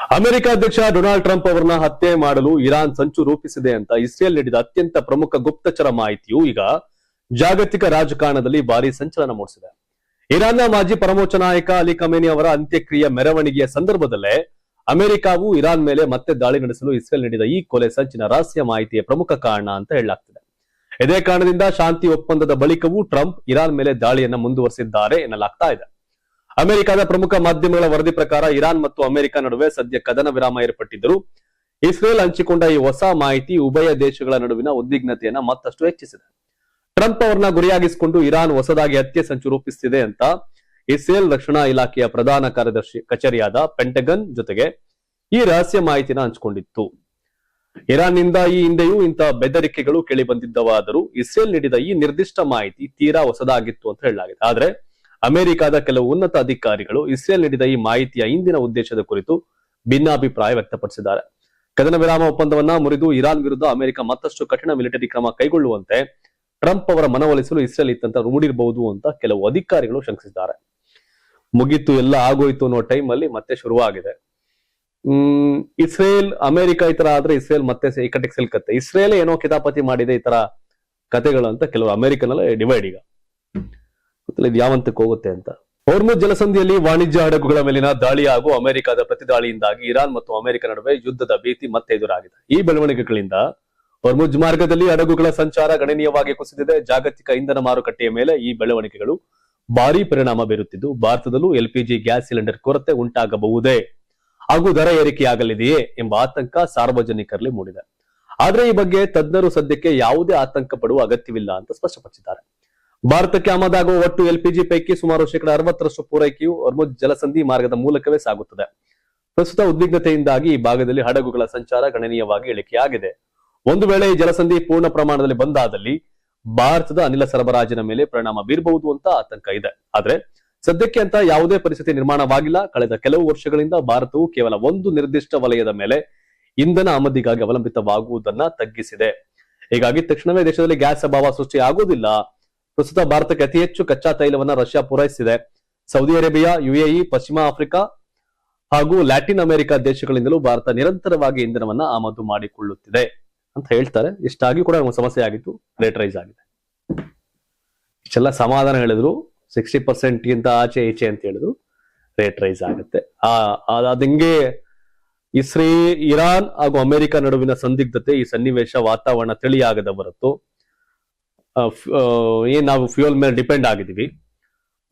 America ಅಧ್ಯಕ್ಷ Donald Trump ಅವರನ್ನ ಹತ್ಯೆ ಮಾಡಲು ಇರಾನ್ ಸಂಚು ರೂಪಿಸಿದೆ ಅಂತ ಇಸ್ರೇಲ್ ನೀಡಿದ ಅತ್ಯಂತ ಪ್ರಮುಖ ಗುಪ್ತಚರ ಮಾಹಿತಿಯು ಈಗ ಜಾಗತಿಕ ರಾಜಕಾರಣದಲ್ಲಿ ಭಾರಿ ಸಂಚಲನ ಮೂಡಿಸಿದೆ. ಇರಾನ್ನ ಮಾಜಿ ಪರಮೋಚ್ಚ ನಾಯಕ ಅಲಿ ಖಮೇನಿ ಅವರ ಅಂತ್ಯಕ್ರಿಯೆ ಮೆರವಣಿಗೆಯ ಸಂದರ್ಭದಲ್ಲೇ ಅಮೆರಿಕವು ಇರಾನ್ ಮೇಲೆ ಮತ್ತೆ ದಾಳಿ ನಡೆಸಲು ಇಸ್ರೇಲ್ ನೀಡಿದ ಈ ಕೊಲೆ ಸಂಚಿನ ರಹಸ್ಯ ಮಾಹಿತಿಯ ಪ್ರಮುಖ ಕಾರಣ ಅಂತ ಹೇಳಲಾಗ್ತಿದೆ. ಇದೇ ಕಾರಣದಿಂದ ಶಾಂತಿ ಒಪ್ಪಂದದ ಬಳಿಕವೂ ಟ್ರಂಪ್ ಇರಾನ್ ಮೇಲೆ ದಾಳಿಯನ್ನ ಮುಂದುವರೆಸಿದ್ದಾರೆ ಎನ್ನಲಾಗ್ತಾ ಇದೆ. ಅಮೆರಿಕದ ಪ್ರಮುಖ ಮಾಧ್ಯಮಗಳ ವರದಿ ಪ್ರಕಾರ ಇರಾನ್ ಮತ್ತು ಅಮೆರಿಕ ನಡುವೆ ಸದ್ಯ ಕದನ ವಿರಾಮ ಏರ್ಪಟ್ಟಿದ್ದರೂ ಇಸ್ರೇಲ್ ಹಂಚಿಕೊಂಡ ಈ ಹೊಸ ಮಾಹಿತಿ ಉಭಯ ದೇಶಗಳ ನಡುವಿನ ಉದ್ವಿಗ್ನತೆಯನ್ನ ಮತ್ತಷ್ಟು ಹೆಚ್ಚಿಸಿದೆ. ಟ್ರಂಪ್ ಅವರನ್ನ ಗುರಿಯಾಗಿಸಿಕೊಂಡು ಇರಾನ್ ಹೊಸದಾಗಿ ಹತ್ಯೆ ಸಂಚು ರೂಪಿಸುತ್ತಿದೆ ಅಂತ ಇಸ್ರೇಲ್ ರಕ್ಷಣಾ ಇಲಾಖೆಯ ಪ್ರಧಾನ ಕಾರ್ಯದರ್ಶಿ ಕಚೇರಿಯಾದ ಪೆಂಟಗನ್ ಜೊತೆಗೆ ಈ ರಹಸ್ಯ ಮಾಹಿತಿನ ಹಂಚಿಕೊಂಡಿತ್ತು. ಇರಾನ್ ನಿಂದ ಈ ಹಿಂದೆಯೂ ಇಂತಹ ಬೆದರಿಕೆಗಳು ಕೇಳಿ ಬಂದಿದ್ದವಾದರೂ ಇಸ್ರೇಲ್ ನೀಡಿದ ಈ ನಿರ್ದಿಷ್ಟ ಮಾಹಿತಿ ತೀರಾ ಹೊಸದಾಗಿತ್ತು ಅಂತ ಹೇಳಲಾಗಿದೆ. ಆದ್ರೆ ಅಮೆರಿಕದ ಕೆಲವು ಉನ್ನತ ಅಧಿಕಾರಿಗಳು ಇಸ್ರೇಲ್ ನೀಡಿದ ಈ ಮಾಹಿತಿಯ ಹಿಂದಿನ ಉದ್ದೇಶದ ಕುರಿತು ಭಿನ್ನಾಭಿಪ್ರಾಯ ವ್ಯಕ್ತಪಡಿಸಿದ್ದಾರೆ. ಕದನ ವಿರಾಮ ಒಪ್ಪಂದವನ್ನ ಮುರಿದು ಇರಾನ್ ವಿರುದ್ಧ ಅಮೆರಿಕ ಮತ್ತಷ್ಟು ಕಠಿಣ ಮಿಲಿಟರಿ ಕ್ರಮ ಕೈಗೊಳ್ಳುವಂತೆ ಟ್ರಂಪ್ ಅವರ ಮನವೊಲಿಸಲು ಇಸ್ರೇಲ್ ಇತ್ತಂತ ರೂಢಿರಬಹುದು ಅಂತ ಕೆಲವು ಅಧಿಕಾರಿಗಳು ಶಂಕಿಸಿದ್ದಾರೆ. ಮುಗಿತು, ಎಲ್ಲ ಆಗೋಯ್ತು ಅನ್ನೋ ಟೈಮ್ ಅಲ್ಲಿ ಮತ್ತೆ ಶುರುವಾಗಿದೆ. ಇಸ್ರೇಲ್ ಅಮೆರಿಕ ಈ ತರ ಆದ್ರೆ ಇಸ್ರೇಲ್ ಮತ್ತೆ ಇಕ್ಕಟ್ಟಿಗೆ ಸಿಲ್ಕತ್ತೆ. ಇಸ್ರೇಲ್ ಏನೋ ಕಿತಾಪತಿ ಮಾಡಿದೆ ಈ ತರ ಕಥೆಗಳು ಅಂತ ಕೆಲವರು ಅಮೆರಿಕನಲ್ಲ ಡಿವೈಡ್ ಈಗ ಇದು ಯಾವಂತಕ್ಕೆ ಹೋಗುತ್ತೆ ಅಂತ. ಹೊರ್ಮುಜ್ ಜಲಸಂಧಿಯಲ್ಲಿ ವಾಣಿಜ್ಯ ಹಡಗುಗಳ ಮೇಲಿನ ದಾಳಿ ಹಾಗೂ ಅಮೆರಿಕದ ಪ್ರತಿದಾಳಿಯಿಂದಾಗಿ ಇರಾನ್ ಮತ್ತು ಅಮೆರಿಕ ನಡುವೆ ಯುದ್ಧದ ಭೀತಿ ಮತ್ತೆ ಎದುರಾಗಿದೆ. ಈ ಬೆಳವಣಿಗೆಗಳಿಂದ ಹೊರ್ಮುಜ್ ಮಾರ್ಗದಲ್ಲಿ ಹಡಗುಗಳ ಸಂಚಾರ ಗಣನೀಯವಾಗಿ ಕುಸಿದಿದೆ. ಜಾಗತಿಕ ಇಂಧನ ಮಾರುಕಟ್ಟೆಯ ಮೇಲೆ ಈ ಬೆಳವಣಿಗೆಗಳು ಭಾರಿ ಪರಿಣಾಮ ಬೀರುತ್ತಿದ್ದು ಭಾರತದಲ್ಲೂ ಎಲ್ಪಿಜಿ ಗ್ಯಾಸ್ ಸಿಲಿಂಡರ್ ಕೊರತೆ ಉಂಟಾಗಬಹುದೇ ಹಾಗೂ ದರ ಏರಿಕೆಯಾಗಲಿದೆಯೇ ಎಂಬ ಆತಂಕ ಸಾರ್ವಜನಿಕರಲ್ಲಿ ಮೂಡಿದೆ. ಆದ್ರೆ ಈ ಬಗ್ಗೆ ತಜ್ಞರು ಸದ್ಯಕ್ಕೆ ಯಾವುದೇ ಆತಂಕ ಪಡುವ ಅಗತ್ಯವಿಲ್ಲ ಅಂತ ಸ್ಪಷ್ಟಪಡಿಸಿದ್ದಾರೆ. ಭಾರತಕ್ಕೆ ಆಮದಾಗುವ ಒಟ್ಟು ಎಲ್ಪಿಜಿ ಪೈಕಿ ಸುಮಾರು 60% ಪೂರೈಕೆಯು ಹೊರ್ಮುಜ್ ಜಲಸಂಧಿ ಮಾರ್ಗದ ಮೂಲಕವೇ ಸಾಗುತ್ತದೆ. ಪ್ರಸ್ತುತ ಉದ್ವಿಗ್ನತೆಯಿಂದಾಗಿ ಈ ಭಾಗದಲ್ಲಿ ಹಡಗುಗಳ ಸಂಚಾರ ಗಣನೀಯವಾಗಿ ಇಳಿಕೆಯಾಗಿದೆ. ಒಂದು ವೇಳೆ ಈ ಜಲಸಂಧಿ ಪೂರ್ಣ ಪ್ರಮಾಣದಲ್ಲಿ ಬಂದಾದಲ್ಲಿ ಭಾರತದ ಅನಿಲ ಸರಬರಾಜಿನ ಮೇಲೆ ಪರಿಣಾಮ ಬೀರಬಹುದು ಅಂತ ಆತಂಕ ಇದೆ. ಆದ್ರೆ ಸದ್ಯಕ್ಕೆ ಅಂತ ಯಾವುದೇ ಪರಿಸ್ಥಿತಿ ನಿರ್ಮಾಣವಾಗಿಲ್ಲ. ಕಳೆದ ಕೆಲವು ವರ್ಷಗಳಿಂದ ಭಾರತವು ಕೇವಲ ಒಂದು ನಿರ್ದಿಷ್ಟ ವಲಯದ ಮೇಲೆ ಇಂಧನ ಆಮದಿಗಾಗಿ ಅವಲಂಬಿತವಾಗುವುದನ್ನ ತಗ್ಗಿಸಿದೆ. ಹೀಗಾಗಿ ತಕ್ಷಣವೇ ದೇಶದಲ್ಲಿ ಗ್ಯಾಸ್ ಅಭಾವ ಸೃಷ್ಟಿ ಆಗುವುದಿಲ್ಲ. ಪ್ರಸ್ತುತ ಭಾರತಕ್ಕೆ ಅತಿ ಹೆಚ್ಚು ಕಚ್ಚಾ ತೈಲವನ್ನ ರಷ್ಯಾ ಪೂರೈಸಿದೆ. ಸೌದಿ ಅರೇಬಿಯಾ, ಯುಎಇ, ಪಶ್ಚಿಮ ಆಫ್ರಿಕಾ ಹಾಗೂ ಲ್ಯಾಟಿನ್ ಅಮೆರಿಕ ದೇಶಗಳಿಂದಲೂ ಭಾರತ ನಿರಂತರವಾಗಿ ಇಂಧನವನ್ನ ಆಮದು ಮಾಡಿಕೊಳ್ಳುತ್ತಿದೆ ಅಂತ ಹೇಳ್ತಾರೆ. ಇಷ್ಟಾಗಿ ಕೂಡ ಒಂದು ಸಮಸ್ಯೆ ಆಗಿತ್ತು, ರೇಟ್ ರೈಸ್ ಆಗಿದೆ. ಇಷ್ಟೆಲ್ಲ ಸಮಾಧಾನ ಹೇಳಿದ್ರು 60% ಗಿಂತ ಆಚೆ ಈಚೆ ಅಂತ ಹೇಳಿದ್ರು ರೇಟ್ ರೈಸ್ ಆಗುತ್ತೆ. ಅದಂಗೆ ಇರಾನ್ ಹಾಗೂ ಅಮೆರಿಕ ನಡುವಿನ ಸಂದಿಗ್ಧತೆ, ಈ ಸನ್ನಿವೇಶ ವಾತಾವರಣ ತಿಳಿಯಾಗದ ಹೊರತು ಏನ್ ನಾವು ಫ್ಯೂಯಲ್ ಮೇಲೆ ಡಿಪೆಂಡ್ ಆಗಿದೀವಿ,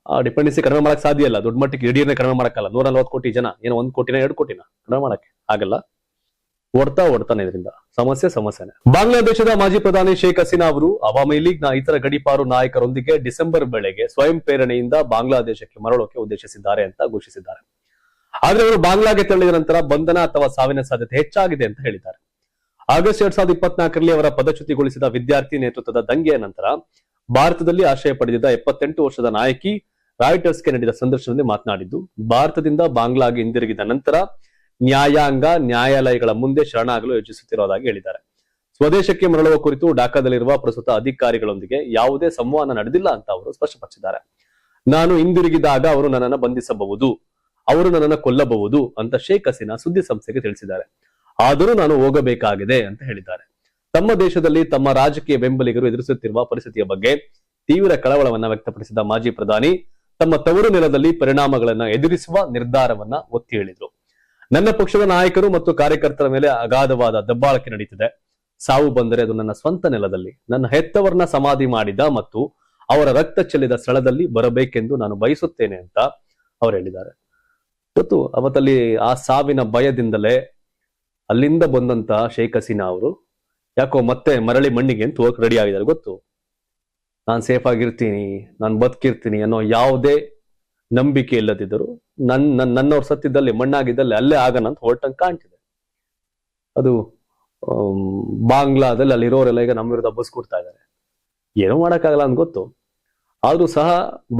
ಆ ಡಿಪೆಂಡೆನ್ಸಿ ಕಡಿಮೆ ಮಾಡಕ್ ಸಾಧ್ಯ ಇಲ್ಲ. ದೊಡ್ಡ ಮಟ್ಟಿಗೆ ಇಡೀರ್ನೇ ಕಡಿಮೆ ಮಾಡಕ್ಕಲ್ಲ. 140 ಕೋಟಿ ಜನ ಏನು 1 ಕೋಟಿನ 2 ಕೋಟಿನ ಕಡಿಮೆ ಮಾಡಕ್ಕೆ ಆಗಲ್ಲ. ಓಡ್ತಾನೆ ಇದರಿಂದ ಸಮಸ್ಯೆನೆ. ಬಾಂಗ್ಲಾದೇಶದ ಮಾಜಿ ಪ್ರಧಾನಿ ಶೇಖ್ ಹಸೀನಾ ಅವರು ಅವಾಮಿ ಲೀಗ್ನ ಇತರ ಗಡೀಪಾರು ನಾಯಕರೊಂದಿಗೆ ಡಿಸೆಂಬರ್ ವೇಳೆಗೆ ಸ್ವಯಂ ಪ್ರೇರಣೆಯಿಂದ ಬಾಂಗ್ಲಾದೇಶಕ್ಕೆ ಮರಳೋಕೆ ಉದ್ದೇಶಿಸಿದ್ದಾರೆ ಅಂತ ಘೋಷಿಸಿದ್ದಾರೆ. ಆದ್ರೆ ಅವರು ಬಾಂಗ್ಲಾಗೆ ತೆರಳಿದ ನಂತರ ಬಂಧನ ಅಥವಾ ಸಾವಿನ ಸಾಧ್ಯತೆ ಹೆಚ್ಚಾಗಿದೆ ಅಂತ ಹೇಳಿದ್ದಾರೆ. ಆಗಸ್ಟ್ 2024ರಲ್ಲಿ ಅವರ ಪದಚ್ಯುತಿಗೊಳಿಸಿದ ವಿದ್ಯಾರ್ಥಿ ನೇತೃತ್ವದ ದಂಗೆಯ ನಂತರ ಭಾರತದಲ್ಲಿ ಆಶ್ರಯ ಪಡೆದಿದ್ದ 78 ವರ್ಷದ ನಾಯಕಿ ರಾಯ್ಟರ್ಸ್ಗೆ ನೀಡಿದ ಸಂದರ್ಶನದಲ್ಲಿ ಮಾತನಾಡಿದ್ದು, ಭಾರತದಿಂದ ಬಾಂಗ್ಲಾಗೆ ಹಿಂದಿರುಗಿದ ನಂತರ ನ್ಯಾಯಾಲಯಗಳ ಮುಂದೆ ಶರಣಾಗಲು ಯೋಚಿಸುತ್ತಿರುವುದಾಗಿ ಹೇಳಿದ್ದಾರೆ. ಸ್ವದೇಶಕ್ಕೆ ಮರಳುವ ಕುರಿತು ಢಾಕಾದಲ್ಲಿರುವ ಪ್ರಸ್ತುತ ಅಧಿಕಾರಿಗಳೊಂದಿಗೆ ಯಾವುದೇ ಸಂವಹನ ನಡೆದಿಲ್ಲ ಅಂತ ಅವರು ಸ್ಪಷ್ಟಪಡಿಸಿದ್ದಾರೆ. ನಾನು ಹಿಂದಿರುಗಿದಾಗ ಅವರು ನನ್ನನ್ನು ಬಂಧಿಸಬಹುದು, ಅವರು ನನ್ನನ್ನು ಕೊಲ್ಲಬಹುದು ಅಂತ ಶೇಖ್ ಹಸೀನಾ ಸುದ್ದಿ ಸಂಸ್ಥೆಗೆ ತಿಳಿಸಿದ್ದಾರೆ. ಆದರೂ ನಾನು ಹೋಗಬೇಕಾಗಿದೆ ಅಂತ ಹೇಳಿದ್ದಾರೆ. ತಮ್ಮ ದೇಶದಲ್ಲಿ ತಮ್ಮ ರಾಜಕೀಯ ಬೆಂಬಲಿಗರು ಎದುರಿಸುತ್ತಿರುವ ಪರಿಸ್ಥಿತಿಯ ಬಗ್ಗೆ ತೀವ್ರ ಕಳವಳವನ್ನ ವ್ಯಕ್ತಪಡಿಸಿದ ಮಾಜಿ ಪ್ರಧಾನಿ ತಮ್ಮ ತವರು ನೆಲದಲ್ಲಿ ಪರಿಣಾಮಗಳನ್ನ ಎದುರಿಸುವ ನಿರ್ಧಾರವನ್ನ ಒತ್ತಿ ಹೇಳಿದ್ರು. ನನ್ನ ಪಕ್ಷದ ನಾಯಕರು ಮತ್ತು ಕಾರ್ಯಕರ್ತರ ಮೇಲೆ ಅಗಾಧವಾದ ದಬ್ಬಾಳಿಕೆ ನಡೀತಿದೆ. ಸಾವು ಬಂದರೆ ಅದು ನನ್ನ ಸ್ವಂತ ನೆಲದಲ್ಲಿ ನನ್ನ ಹೆತ್ತವರನ್ನ ಸಮಾಧಿ ಮಾಡಿದ ಮತ್ತು ಅವರ ರಕ್ತ ಚೆಲ್ಲಿದ ಸ್ಥಳದಲ್ಲಿ ಬರಬೇಕೆಂದು ನಾನು ಬಯಸುತ್ತೇನೆ ಅಂತ ಅವರು ಹೇಳಿದ್ದಾರೆ. ಗೊತ್ತು, ಅವತ್ತಲ್ಲಿ ಆ ಸಾವಿನ ಭಯದಿಂದಲೇ ಅಲ್ಲಿಂದ ಬಂದಂತ ಶೇಖ್ ಹಸೀನಾ ಅವರು ಯಾಕೋ ಮತ್ತೆ ಮರಳಿ ಮಣ್ಣಿಗೆ ಅಂತ ಹೋಗಕ್ ರೆಡಿ ಆಗಿದ್ದಾರೆ. ಗೊತ್ತು, ನಾನು ಸೇಫ್ ಆಗಿರ್ತೀನಿ, ನಾನು ಬದುಕಿರ್ತೀನಿ ಅನ್ನೋ ಯಾವುದೇ ನಂಬಿಕೆ ಇಲ್ಲದಿದ್ದರು ನನ್ನವ್ರು ಸತ್ತಿದ್ದಲ್ಲಿ ಮಣ್ಣಾಗಿದ್ದಲ್ಲಿ ಅಲ್ಲೇ ಆಗಣ ಅಂತ ಹೊರಟಂಗೆ ಕಾಣ್ತಿದೆ. ಅದು ಬಾಂಗ್ಲಾದಲ್ಲಿ ಅಲ್ಲಿರೋರೆಲ್ಲ ಈಗ ನಮ್ಮ ವಿರುದ್ಧ ಬಸ್ಕೊಡ್ತಾ ಇದ್ದಾರೆ. ಏನೋ ಮಾಡಕ್ಕಾಗಲ್ಲ ಅಂತ ಗೊತ್ತು. ಆದ್ರೂ ಸಹ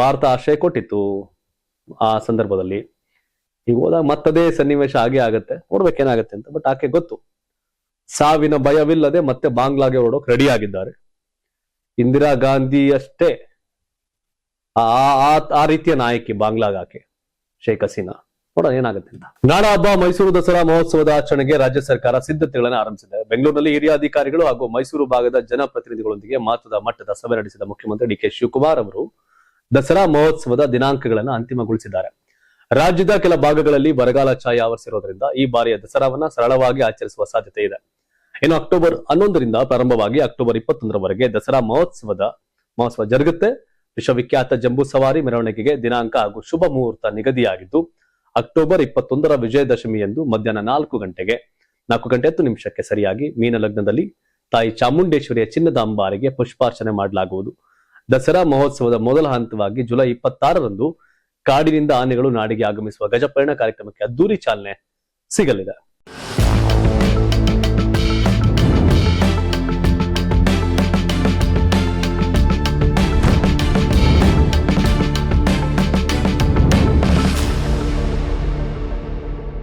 ಭಾರತ ಆಶ್ರಯ ಕೊಟ್ಟಿತ್ತು ಆ ಸಂದರ್ಭದಲ್ಲಿ. ಈಗ ಹೋದಾಗ ಮತ್ತದೇ ಸನ್ನಿವೇಶ ಆಗೇ ಆಗತ್ತೆ, ನೋಡ್ಬೇಕೇನಾಗತ್ತೆ ಅಂತ. ಬಟ್ ಆಕೆ ಗೊತ್ತು, ಸಾವಿನ ಭಯವಿಲ್ಲದೆ ಮತ್ತೆ ಬಾಂಗ್ಲಾಗೆ ಹೊರಡೋಕ್ ರೆಡಿ ಆಗಿದ್ದಾರೆ. ಇಂದಿರಾ ಗಾಂಧಿ ಅಷ್ಟೇ ಆ ರೀತಿಯ ನಾಯಕಿ ಬಾಂಗ್ಲಾಗ ಆಕೆ ಶೇಖ್ ಹಸೀನಾ. ನೋಡೋಣ ಏನಾಗುತ್ತೆ ಅಂತ. ನಾಡ ಹಬ್ಬ ಮೈಸೂರು ದಸರಾ ಮಹೋತ್ಸವದ ಆಚರಣೆಗೆ ರಾಜ್ಯ ಸರ್ಕಾರ ಸಿದ್ಧತೆಗಳನ್ನು ಆರಂಭಿಸಿದೆ. ಬೆಂಗಳೂರಿನಲ್ಲಿ ಹಿರಿಯ ಅಧಿಕಾರಿಗಳು ಹಾಗೂ ಮೈಸೂರು ಭಾಗದ ಜನಪ್ರತಿನಿಧಿಗಳೊಂದಿಗೆ ಮಟ್ಟದ ಸಭೆ ನಡೆಸಿದ ಮುಖ್ಯಮಂತ್ರಿ ಡಿ ಕೆ ಶಿವಕುಮಾರ್ ಅವರು ದಸರಾ ಮಹೋತ್ಸವದ ದಿನಾಂಕಗಳನ್ನು ಅಂತಿಮಗೊಳಿಸಿದ್ದಾರೆ. ರಾಜ್ಯದ ಕೆಲ ಭಾಗಗಳಲ್ಲಿ ಬರಗಾಲ ಛಾಯೆ ಆವರಿಸಿರುವುದರಿಂದ ಈ ಬಾರಿಯ ದಸರಾವನ್ನ ಸರಳವಾಗಿ ಆಚರಿಸುವ ಸಾಧ್ಯತೆ ಇದೆ. ಇನ್ನು ಅಕ್ಟೋಬರ್ 11ರಿಂದ ಪ್ರಾರಂಭವಾಗಿ ಅಕ್ಟೋಬರ್ 21ರವರೆಗೆ ದಸರಾ ಮಹೋತ್ಸವ ಜರುಗುತ್ತೆ. ವಿಶ್ವವಿಖ್ಯಾತ ಜಂಬೂ ಸವಾರಿ ಮೆರವಣಿಗೆಗೆ ದಿನಾಂಕ ಹಾಗೂ ಶುಭ ಮುಹೂರ್ತ ನಿಗದಿಯಾಗಿದ್ದು ಅಕ್ಟೋಬರ್ 21ರ ವಿಜಯದಶಮಿಯಂದು ಮಧ್ಯಾಹ್ನ 4 ಗಂಟೆ 10 ಸರಿಯಾಗಿ ಮೀನ ಲಗ್ನದಲ್ಲಿ ತಾಯಿ ಚಾಮುಂಡೇಶ್ವರಿಯ ಚಿನ್ನದ ಅಂಬಾರಿಗೆ ಪುಷ್ಪಾರ್ಚನೆ ಮಾಡಲಾಗುವುದು. ದಸರಾ ಮಹೋತ್ಸವದ ಮೊದಲ ಹಂತವಾಗಿ ಜುಲೈ 26ರಂದು ಕಾಡಿನಿಂದ ಆನೆಗಳು ನಾಡಿಗೆ ಆಗಮಿಸುವ ಗಜಪಯಣ ಕಾರ್ಯಕ್ರಮಕ್ಕೆ ಅದ್ದೂರಿ ಚಾಲನೆ ಸಿಗಲಿದೆ.